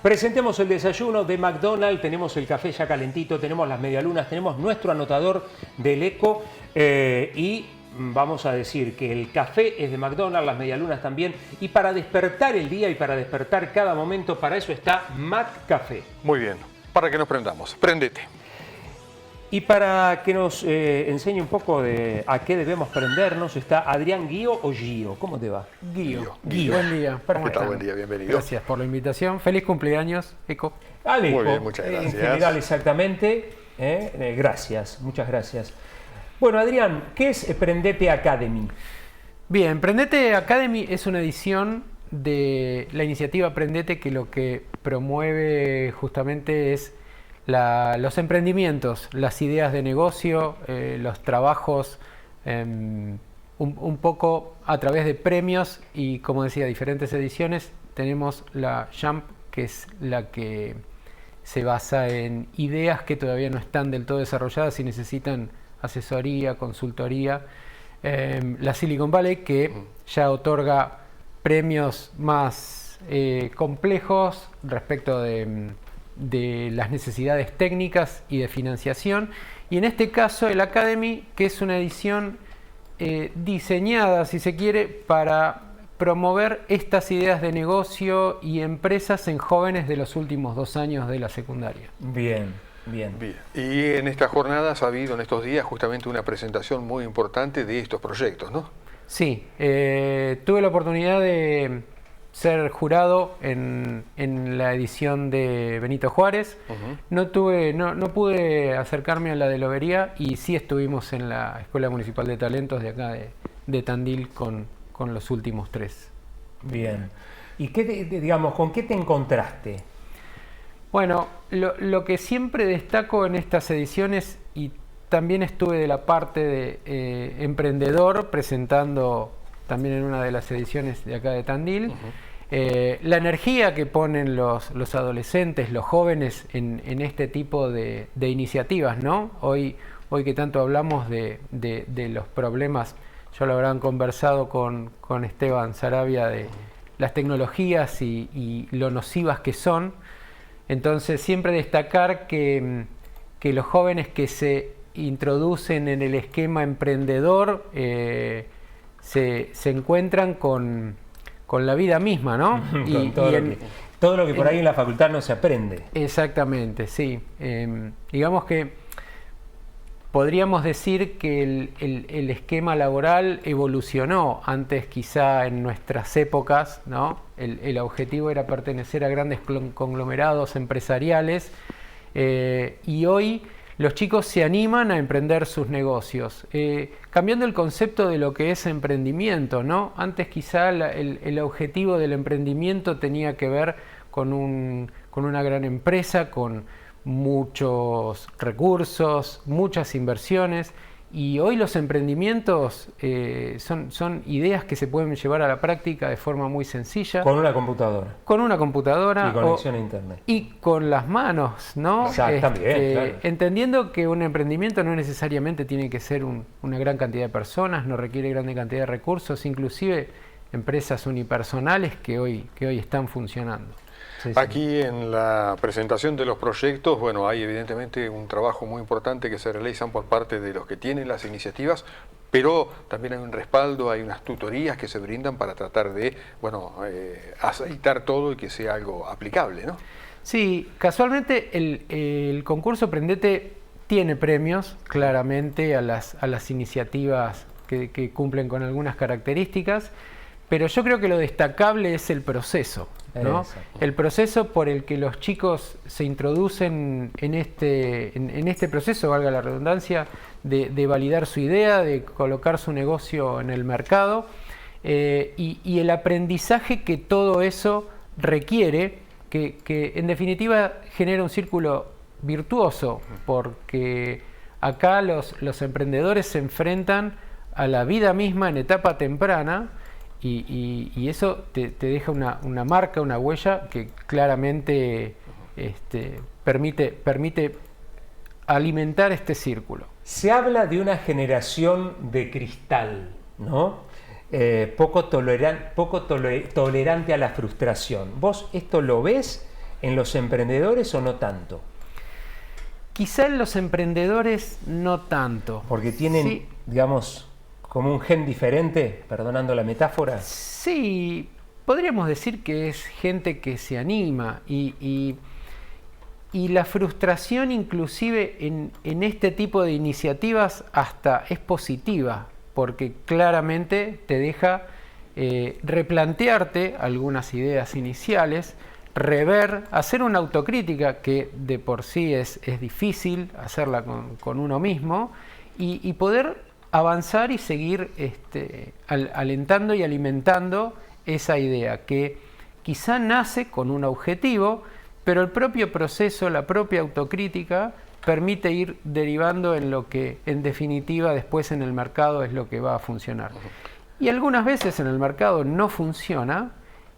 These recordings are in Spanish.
Presentemos el desayuno de McDonald's, tenemos el café ya calentito, tenemos las medialunas, tenemos nuestro anotador del Eco y vamos a decir que el café es de McDonald's, las medialunas también, y para despertar el día y para despertar cada momento, para eso está McCafé. Muy bien, para que nos prendamos, prendete. Y para que nos enseñe un poco de a qué debemos prendernos está Adrián Guío o Gio. ¿Cómo te va? Guío. Guío. Buen día. ¿Qué tal? Buen día, bienvenido. Gracias por la invitación. Feliz cumpleaños, Eco. Al Eco. Muy bien, muchas gracias. En general, exactamente. Gracias, muchas gracias. Bueno, Adrián, ¿qué es Prendete Academy? Bien, Prendete Academy es una edición de la iniciativa Prendete que lo que promueve justamente es los emprendimientos, las ideas de negocio, los trabajos, un poco a través de premios y, como decía, diferentes ediciones. Tenemos la Jump, que es la que se basa en ideas que todavía no están del todo desarrolladas y necesitan asesoría, consultoría. La Silicon Valley, que ya otorga premios más complejos respecto de las necesidades técnicas y de financiación, y en este caso el Academy, que es una edición diseñada, si se quiere, para promover estas ideas de negocio y empresas en jóvenes de los últimos 2 años de la secundaria. Bien, bien. Bien. Y en estas jornadas ha habido en estos días justamente una presentación muy importante de estos proyectos, ¿no? Sí, tuve la oportunidad de ser jurado en la edición de Benito Juárez. No pude acercarme a la de Lobería, y sí estuvimos en la Escuela Municipal de Talentos de acá de Tandil con los últimos 3. Bien. ¿Y qué digamos, con qué te encontraste? Bueno, lo que siempre destaco en estas ediciones, y también estuve de la parte de emprendedor presentando también en una de las ediciones de acá de Tandil, la energía que ponen los adolescentes, los jóvenes en este tipo de iniciativas, ¿no? Hoy que tanto hablamos de los problemas, ya lo habrán conversado con Esteban Sarabia, de las tecnologías y lo nocivas que son. Entonces siempre destacar que los jóvenes que se introducen en el esquema emprendedor se encuentran con la vida misma, ¿no? Y todo lo que por ahí en la facultad no se aprende. Exactamente, sí. Digamos que podríamos decir que el esquema laboral evolucionó. Antes, quizá en nuestras épocas, ¿no? El objetivo era pertenecer a grandes conglomerados empresariales, y hoy los chicos se animan a emprender sus negocios, cambiando el concepto de lo que es emprendimiento, ¿no? Antes quizá el objetivo del emprendimiento tenía que ver con una gran empresa, con muchos recursos, muchas inversiones, y hoy los emprendimientos son ideas que se pueden llevar a la práctica de forma muy sencilla. Con una computadora. Con una computadora. Y conexión a internet. Y con las manos, ¿no? También, claro. Entendiendo que un emprendimiento no necesariamente tiene que ser una gran cantidad de personas, no requiere gran cantidad de recursos, inclusive empresas unipersonales que hoy están funcionando. Sí, sí. Aquí en la presentación de los proyectos, bueno, hay evidentemente un trabajo muy importante que se realizan por parte de los que tienen las iniciativas, pero también hay un respaldo, hay unas tutorías que se brindan para tratar de, bueno, aceitar todo y que sea algo aplicable, ¿no? Sí, casualmente el concurso Prendete tiene premios claramente a las iniciativas que cumplen con algunas características, pero yo creo que lo destacable es el proceso, ¿no? El proceso por el que los chicos se introducen en este proceso, valga la redundancia, de validar su idea, de colocar su negocio en el mercado, y el aprendizaje que todo eso requiere, que en definitiva genera un círculo virtuoso, porque acá los emprendedores se enfrentan a la vida misma en etapa temprana, y eso te deja una marca, una huella que claramente permite alimentar este círculo. Se habla de una generación de cristal, ¿no? Poco tolerante a la frustración. ¿Vos esto lo ves ¿En los emprendedores o no tanto? Quizá en los emprendedores no tanto. Porque tienen, Sí. digamos, como un gen diferente, perdonando la metáfora. Sí, podríamos decir que es gente que se anima y la frustración inclusive en este tipo de iniciativas hasta es positiva, porque claramente te deja replantearte algunas ideas iniciales, rever, hacer una autocrítica que de por sí es difícil hacerla con uno mismo y poder avanzar y seguir alentando y alimentando esa idea que quizá nace con un objetivo, pero el propio proceso, la propia autocrítica permite ir derivando en lo que en definitiva después en el mercado es lo que va a funcionar. Y algunas veces en el mercado no funciona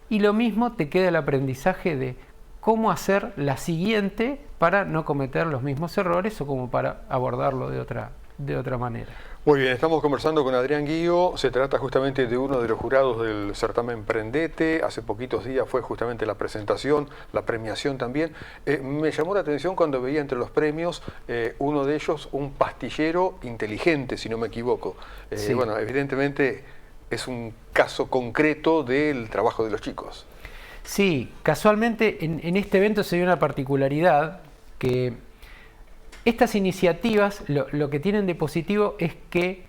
y lo mismo te queda el aprendizaje de cómo hacer la siguiente para no cometer los mismos errores o como para abordarlo de otra manera. Muy bien, estamos conversando con Adrián Guío. Se trata justamente de uno de los jurados del certamen Prendete. Hace poquitos días fue justamente la presentación, la premiación también. Me llamó la atención cuando veía entre los premios uno de ellos, un pastillero inteligente, si no me equivoco. Sí. Bueno, evidentemente es un caso concreto del trabajo de los chicos. Sí, casualmente en este evento se dio una particularidad que estas iniciativas lo que tienen de positivo es que,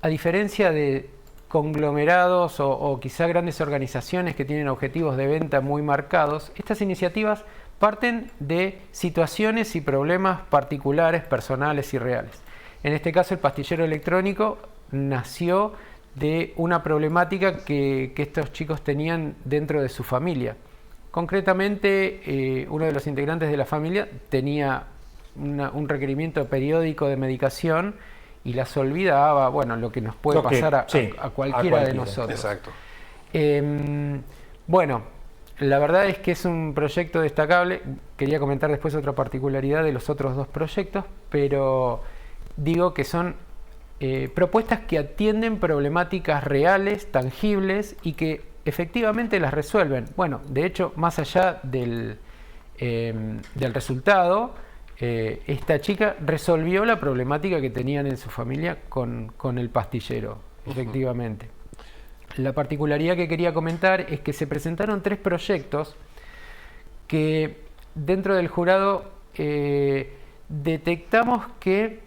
a diferencia de conglomerados o quizá grandes organizaciones que tienen objetivos de venta muy marcados, estas iniciativas parten de situaciones y problemas particulares, personales y reales. En este caso, el pastillero electrónico nació de una problemática que estos chicos tenían dentro de su familia. Concretamente, uno de los integrantes de la familia tenía un requerimiento periódico de medicación y las olvidaba, bueno, lo que nos puede pasar a cualquiera de nosotros. Exacto. Bueno, la verdad es que es un proyecto destacable. Quería comentar después otra particularidad de los otros dos proyectos, pero digo que son propuestas que atienden problemáticas reales, tangibles y que efectivamente las resuelven. Bueno, de hecho, más allá del resultado, esta chica resolvió la problemática que tenían en su familia con el pastillero, efectivamente. La particularidad que quería comentar es que se presentaron 3 proyectos que dentro del jurado detectamos que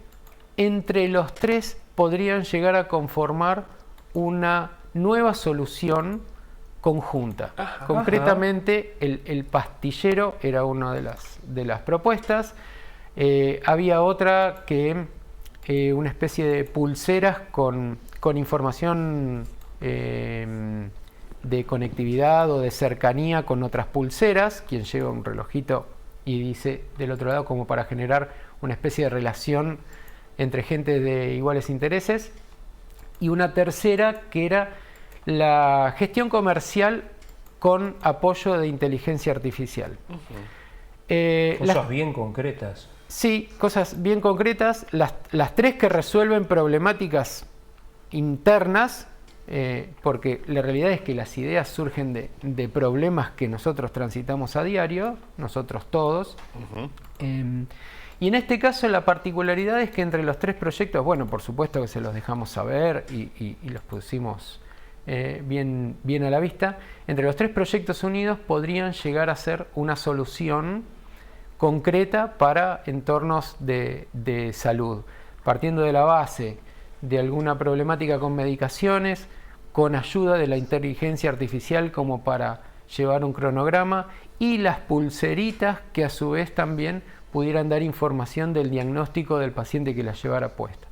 entre los 3 podrían llegar a conformar una nueva solución conjunta. Concretamente, el pastillero era una de las propuestas. Había otra que una especie de pulseras con información de conectividad o de cercanía con otras pulseras, quien lleva un relojito y dice del otro lado como para generar una especie de relación entre gente de iguales intereses. Y una tercera que era la gestión comercial con apoyo de inteligencia artificial. Cosas bien concretas. Sí, cosas bien concretas. Las 3 que resuelven problemáticas internas, porque la realidad es que las ideas surgen de problemas que nosotros transitamos a diario, nosotros todos. Y en este caso la particularidad es que entre los 3 proyectos, bueno, por supuesto que se los dejamos saber y los pusimos bien a la vista. Entre los 3 proyectos unidos podrían llegar a ser una solución concreta para entornos de salud, partiendo de la base de alguna problemática con medicaciones, con ayuda de la inteligencia artificial como para llevar un cronograma, y las pulseritas que a su vez también pudieran dar información del diagnóstico del paciente que las llevara puesta.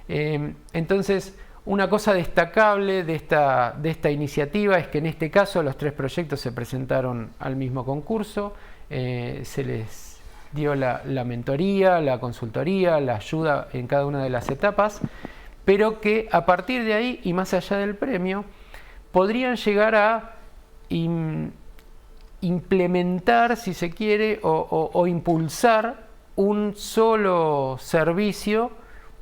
Entonces, una cosa destacable de esta iniciativa es que en este caso los 3 proyectos se presentaron al mismo concurso, se les dio la mentoría, la consultoría, la ayuda en cada una de las etapas, pero que a partir de ahí y más allá del premio podrían llegar a implementar, si se quiere, o impulsar un solo servicio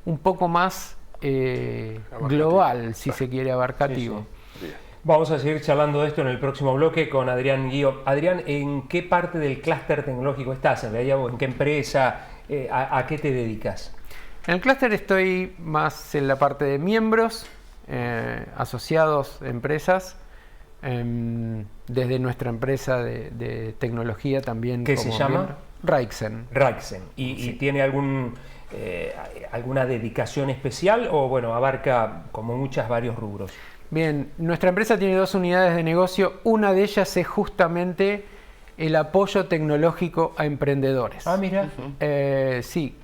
un poco más global, si se quiere, abarcativo. Sí, sí. Vamos a seguir charlando de esto en el próximo bloque con Adrián Guío. Adrián, ¿en qué parte del clúster tecnológico estás? ¿En realidad, en qué empresa? ¿A qué te dedicas? En el clúster estoy más en la parte de miembros, asociados, empresas, desde nuestra empresa de tecnología también. ¿Qué se llama? Raizen. Raizen. ¿Y Sí. tiene alguna dedicación especial o bueno, abarca como muchas varios rubros? Bien, nuestra empresa tiene 2 unidades de negocio. Una de ellas es justamente el apoyo tecnológico a emprendedores. Ah, mira. Sí,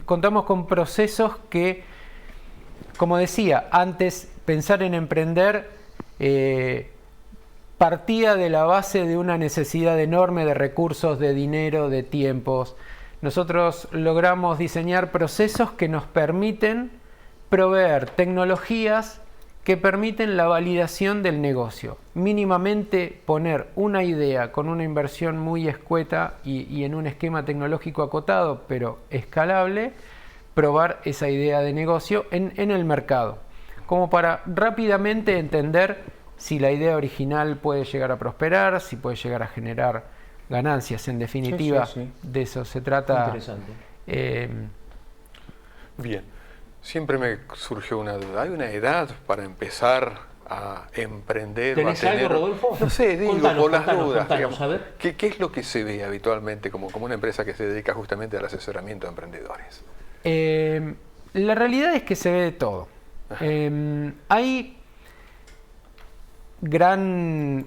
contamos con procesos que, como decía, antes pensar en emprender partía de la base de una necesidad enorme de recursos, de dinero, de tiempos. Nosotros logramos diseñar procesos que nos permiten proveer tecnologías que permiten la validación del negocio. Mínimamente poner una idea con una inversión muy escueta y en un esquema tecnológico acotado, pero escalable, probar esa idea de negocio en el mercado, como para rápidamente entender si la idea original puede llegar a prosperar, si puede llegar a generar ganancias. En definitiva, sí. de eso se trata. Interesante. Bien, siempre me surgió una duda. ¿Hay una edad para empezar a emprender? ¿Tenés algo, Rodolfo? No sé, digo, Contanos, por las contanos, dudas. contanos, Digamos. a ver. ¿Qué es lo que se ve habitualmente como una empresa que se dedica justamente al asesoramiento de emprendedores? La realidad es que se ve de todo. Hay gran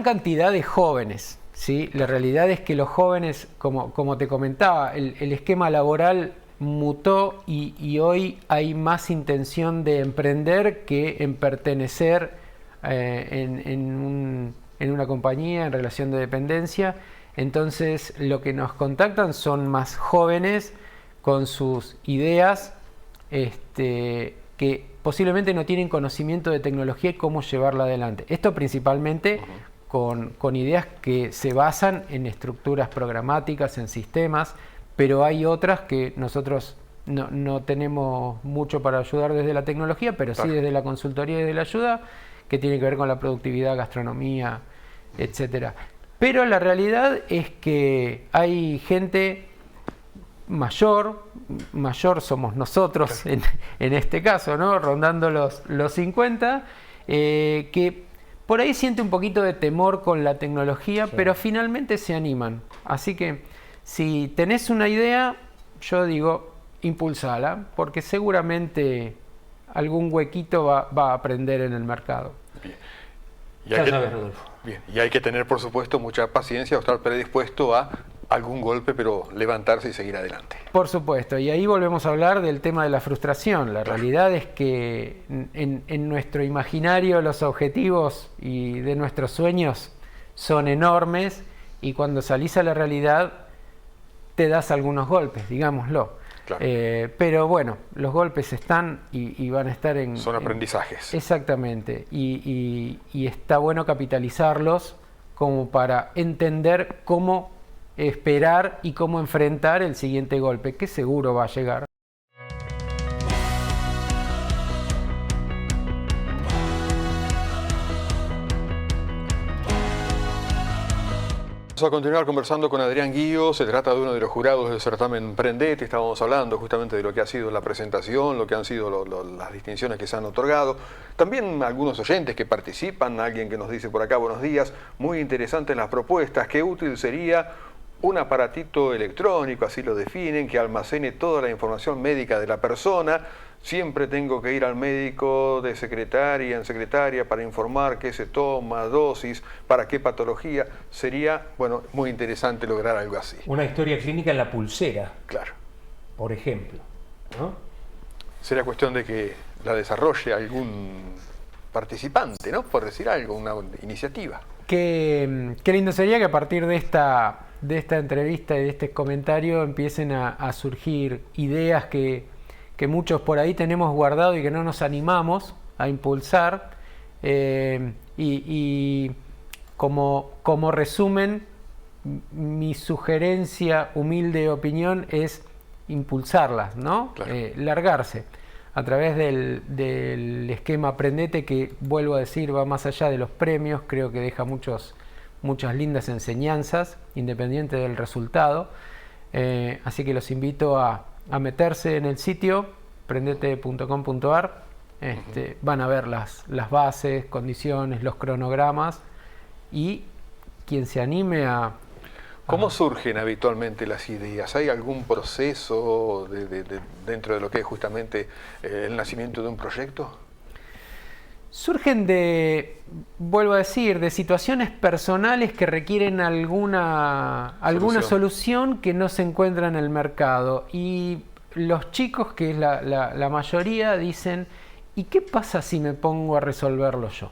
cantidad de jóvenes, ¿sí? La realidad es que los jóvenes, como te comentaba, el esquema laboral mutó y hoy hay más intención de emprender que en pertenecer en una compañía en relación de dependencia. Entonces lo que nos contactan son más jóvenes con sus ideas que posiblemente no tienen conocimiento de tecnología y cómo llevarla adelante. Esto principalmente con ideas que se basan en estructuras programáticas, en sistemas, pero hay otras que nosotros no tenemos mucho para ayudar desde la tecnología, pero sí desde la consultoría y desde la ayuda, que tiene que ver con la productividad, gastronomía, etcétera. Pero la realidad es que hay gente mayor somos nosotros en este caso, ¿no? Rondando los 50, que por ahí siente un poquito de temor con la tecnología, Sí. pero finalmente se animan. Así que si tenés una idea, yo digo, impulsala, porque seguramente algún huequito va a aprender en el mercado. Bien. Ya sabes, Rodolfo. Bien, y hay que tener, por supuesto, mucha paciencia o estar predispuesto a algún golpe, pero levantarse y seguir adelante. Por supuesto, y ahí volvemos a hablar del tema de la frustración. La realidad es que en nuestro imaginario los objetivos y de nuestros sueños son enormes y cuando salís a la realidad te das algunos golpes, digámoslo. Claro. Pero bueno, los golpes están y van a estar Son aprendizajes. Exactamente, y está bueno capitalizarlos como para entender cómo esperar y cómo enfrentar el siguiente golpe, que seguro va a llegar. Vamos a continuar conversando con Adrián Guío. Se trata de uno de los jurados del certamen Emprendete. Estábamos hablando justamente de lo que ha sido la presentación, lo que han sido las distinciones que se han otorgado. También algunos oyentes que participan, alguien que nos dice por acá, buenos días, muy interesantes las propuestas, qué útil sería un aparatito electrónico, así lo definen, que almacene toda la información médica de la persona. Siempre tengo que ir al médico de secretaria en secretaria para informar qué se toma, dosis, para qué patología. Sería, bueno, muy interesante lograr algo así. Una historia clínica en la pulsera, Claro. por ejemplo, ¿no? Será cuestión de que la desarrolle algún participante, ¿no? Por decir algo, una iniciativa. Qué lindo sería que a partir de esta entrevista y de este comentario empiecen a surgir ideas que muchos por ahí tenemos guardado y que no nos animamos a impulsar. Y como resumen, mi sugerencia, humilde opinión, es impulsarlas, ¿no? Claro. Largarse. a través del esquema Aprendete, que vuelvo a decir va más allá de los premios, creo que deja muchas lindas enseñanzas, independiente del resultado. Así que los invito a meterse en el sitio prendete.com.ar. Van a ver las bases, condiciones, los cronogramas, y quien se anime a... ¿Cómo surgen habitualmente las ideas? ¿Hay algún proceso dentro de lo que es justamente el nacimiento de un proyecto? Surgen vuelvo a decir, de situaciones personales que requieren alguna solución que no se encuentra en el mercado. Y los chicos, que es la mayoría, dicen, ¿y qué pasa si me pongo a resolverlo yo?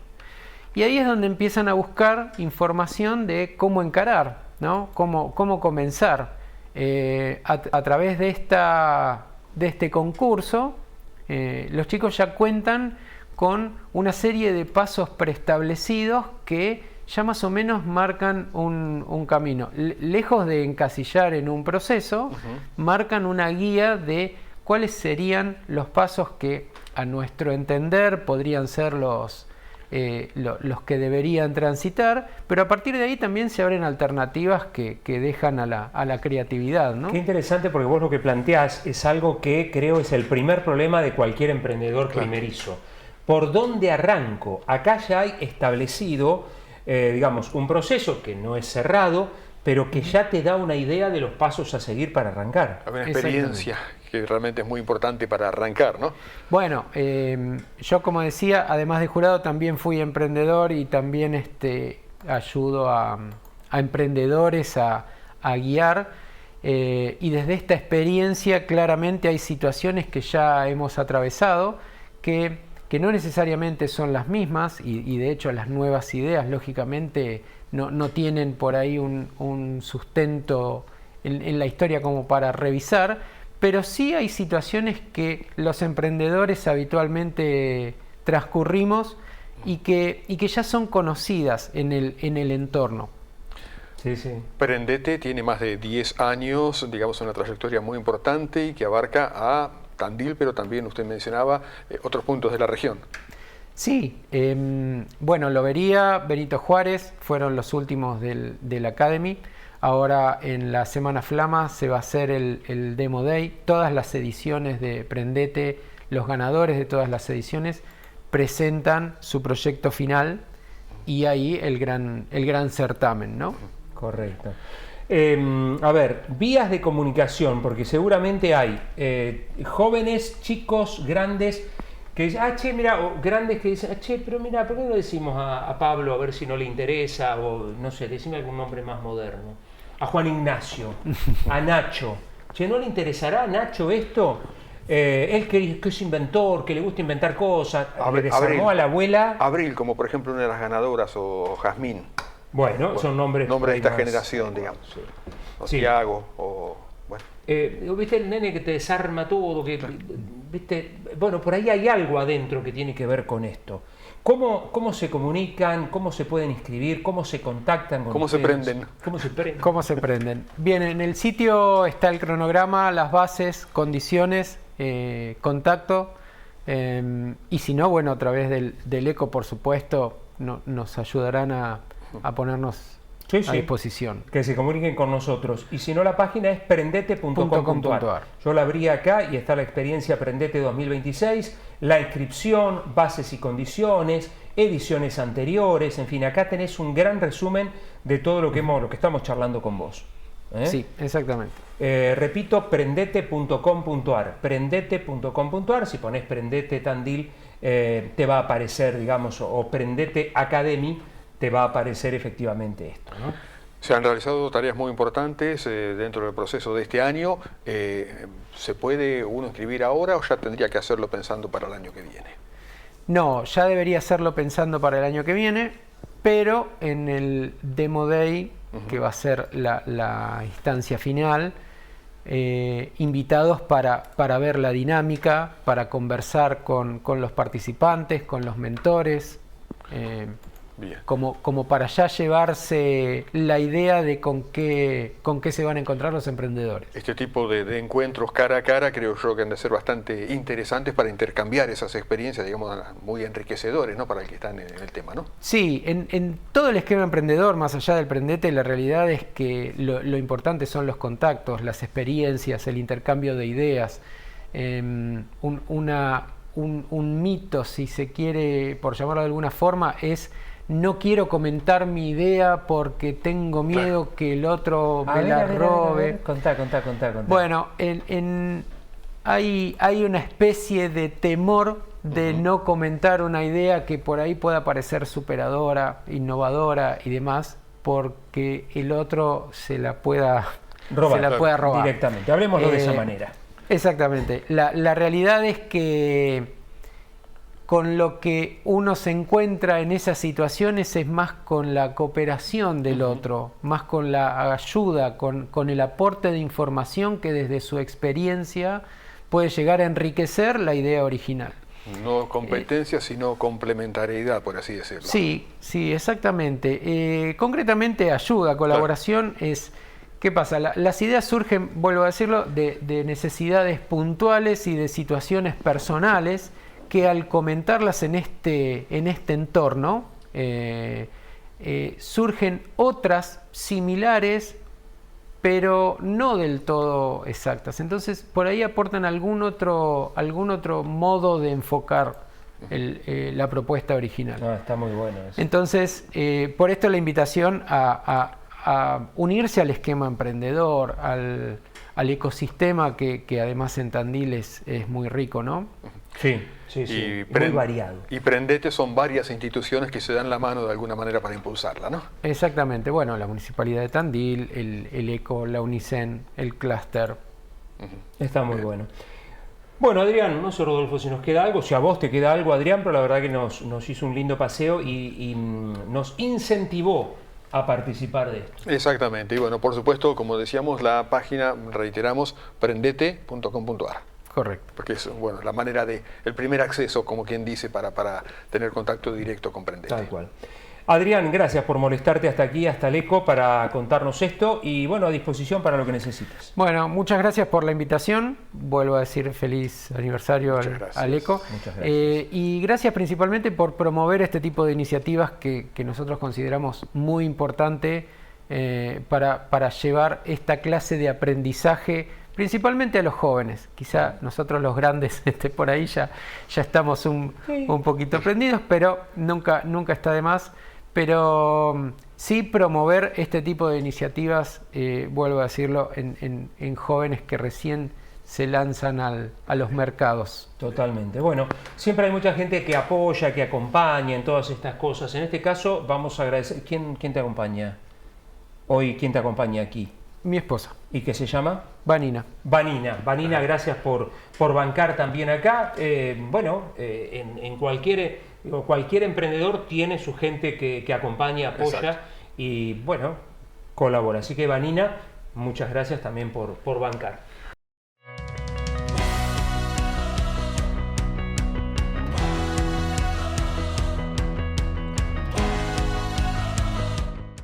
Y ahí es donde empiezan a buscar información de cómo encarar, ¿no? Cómo comenzar. A través de este concurso, los chicos ya cuentan con una serie de pasos preestablecidos que ya más o menos marcan un camino. Lejos de encasillar en un proceso, marcan una guía de cuáles serían los pasos que, a nuestro entender, podrían ser los que deberían transitar, pero a partir de ahí también se abren alternativas que dejan a la creatividad, ¿no? Qué interesante, porque vos lo que planteás es algo que creo es el primer problema de cualquier emprendedor primerizo. ¿Por dónde arranco? Acá ya hay establecido, digamos, un proceso que no es cerrado, pero que ya te da una idea de los pasos a seguir para arrancar. Hay una experiencia que realmente es muy importante para arrancar, ¿no? Bueno, yo, como decía, además de jurado, también fui emprendedor y también ayudo a emprendedores a guiar. Y desde esta experiencia claramente hay situaciones que ya hemos atravesado que no necesariamente son las mismas, y de hecho las nuevas ideas lógicamente no tienen por ahí un sustento en la historia como para revisar, pero sí hay situaciones que los emprendedores habitualmente transcurrimos y que ya son conocidas en el entorno. Sí, sí. Prendete tiene más de 10 años, digamos, una trayectoria muy importante y que abarca a Tandil, pero también usted mencionaba otros puntos de la región. Sí, bueno, Lobería, Benito Juárez fueron los últimos del Academy. Ahora en la Semana Flama se va a hacer el Demo Day. Todas las ediciones de Prendete, los ganadores de todas las ediciones presentan su proyecto final, y ahí el gran certamen, ¿no? Correcto. A ver, vías de comunicación, porque seguramente hay jóvenes, chicos, grandes, que dicen, che, mira, o grandes que dicen, che, pero mira, ¿por qué no le decimos a Pablo a ver si no le interesa? O no sé, decime algún nombre más moderno. A Juan Ignacio, a Nacho. Che, ¿no le interesará a Nacho esto? Él que es inventor, que le gusta inventar cosas, le desarmó a la abuela. Abril, como por ejemplo una de las ganadoras, o Jazmín. Bueno, son nombres de esta más, generación, digamos. Sí. O Tiago, o bueno. ¿Viste el nene que te desarma todo? ¿Viste? Bueno, por ahí hay algo adentro que tiene que ver con esto. ¿Cómo se comunican? ¿Cómo se pueden inscribir? ¿Cómo se contactan con ustedes? ¿Cómo se prenden? Bien, en el sitio está el cronograma, las bases, condiciones, contacto. Y si no, bueno, a través del ECO, por supuesto, nos ayudarán a ponernos a disposición. Que se comuniquen con nosotros. Y si no, la página es prendete.com.ar. Yo la abrí acá y está la experiencia Prendete 2026, la inscripción, bases y condiciones, ediciones anteriores, en fin, acá tenés un gran resumen de todo lo que estamos charlando con vos. Sí, exactamente. Repito, prendete.com.ar. Prendete.com.ar, si pones Prendete Tandil, te va a aparecer, digamos, o Prendete Academy, te va a aparecer efectivamente esto, ¿no? Se han realizado tareas muy importantes dentro del proceso de este año. ¿Se puede uno inscribir ahora o ya tendría que hacerlo pensando para el año que viene? No, ya debería hacerlo pensando para el año que viene, pero en el Demo Day, que va a ser la instancia final, invitados para ver la dinámica, para conversar con los participantes, con los mentores. Bien. como para ya llevarse la idea de con qué se van a encontrar los emprendedores. Este tipo de encuentros cara a cara creo yo que han de ser bastante interesantes para intercambiar esas experiencias, digamos, muy enriquecedores, ¿no?, para el que está en el tema, ¿no? Sí, en todo el esquema emprendedor, más allá del Prendete, la realidad es que lo importante son los contactos, las experiencias, el intercambio de ideas. Un mito, si se quiere, por llamarlo de alguna forma, es: no quiero comentar mi idea porque tengo miedo que el otro me la robe. Contá. Bueno, hay una especie de temor de no comentar una idea que por ahí pueda parecer superadora, innovadora y demás, porque el otro se la pueda robar. Directamente, hablemoslo de esa manera. Exactamente. La realidad es que con lo que uno se encuentra en esas situaciones es más con la cooperación del otro, más con la ayuda, con el aporte de información que desde su experiencia puede llegar a enriquecer la idea original. No competencia, sino complementariedad, por así decirlo. Sí, exactamente. Concretamente, ayuda, colaboración es... ¿Qué pasa? Las ideas surgen, vuelvo a decirlo, de necesidades puntuales y de situaciones personales que al comentarlas en este entorno surgen otras similares, pero no del todo exactas. Entonces, por ahí aportan algún otro modo de enfocar la propuesta original. Está muy bueno eso. Entonces, por esto la invitación a unirse al esquema emprendedor, al ecosistema que además en Tandil es muy rico, ¿no? Sí, muy variado. Y Prendete son varias instituciones que se dan la mano de alguna manera para impulsarla, ¿no? Exactamente. Bueno, la Municipalidad de Tandil, el ECO, la UNICEN, el clúster. Está muy bueno. Bueno, Adrián, no sé, Rodolfo, si nos queda algo, si a vos te queda algo, Adrián, pero la verdad que nos hizo un lindo paseo y nos incentivó a participar de esto. Exactamente. Y bueno, por supuesto, como decíamos, la página, reiteramos, prendete.com.ar. Correcto. Porque es, bueno, la manera el primer acceso, como quien dice, para tener contacto directo con Prendete. Tal cual. Adrián, gracias por molestarte hasta aquí, hasta el ECO, para contarnos esto y bueno, a disposición para lo que necesites. Bueno, muchas gracias por la invitación. Vuelvo a decir feliz aniversario al ECO. Muchas gracias. Y gracias principalmente por promover este tipo de iniciativas que nosotros consideramos muy importante para llevar esta clase de aprendizaje principalmente a los jóvenes. Quizá nosotros los grandes por ahí ya estamos un poquito aprendidos, pero nunca está de más. Pero sí promover este tipo de iniciativas, vuelvo a decirlo, en jóvenes que recién se lanzan a los mercados. Totalmente. Bueno, siempre hay mucha gente que apoya, que acompaña en todas estas cosas. En este caso vamos a agradecer. ¿Quién te acompaña hoy? ¿Quién te acompaña aquí? Mi esposa. ¿Y qué se llama? Vanina. Vanina, gracias por bancar también acá. En cualquier emprendedor tiene su gente que acompaña, apoya. Exacto. Y bueno, colabora. Así que Vanina, muchas gracias también por bancar.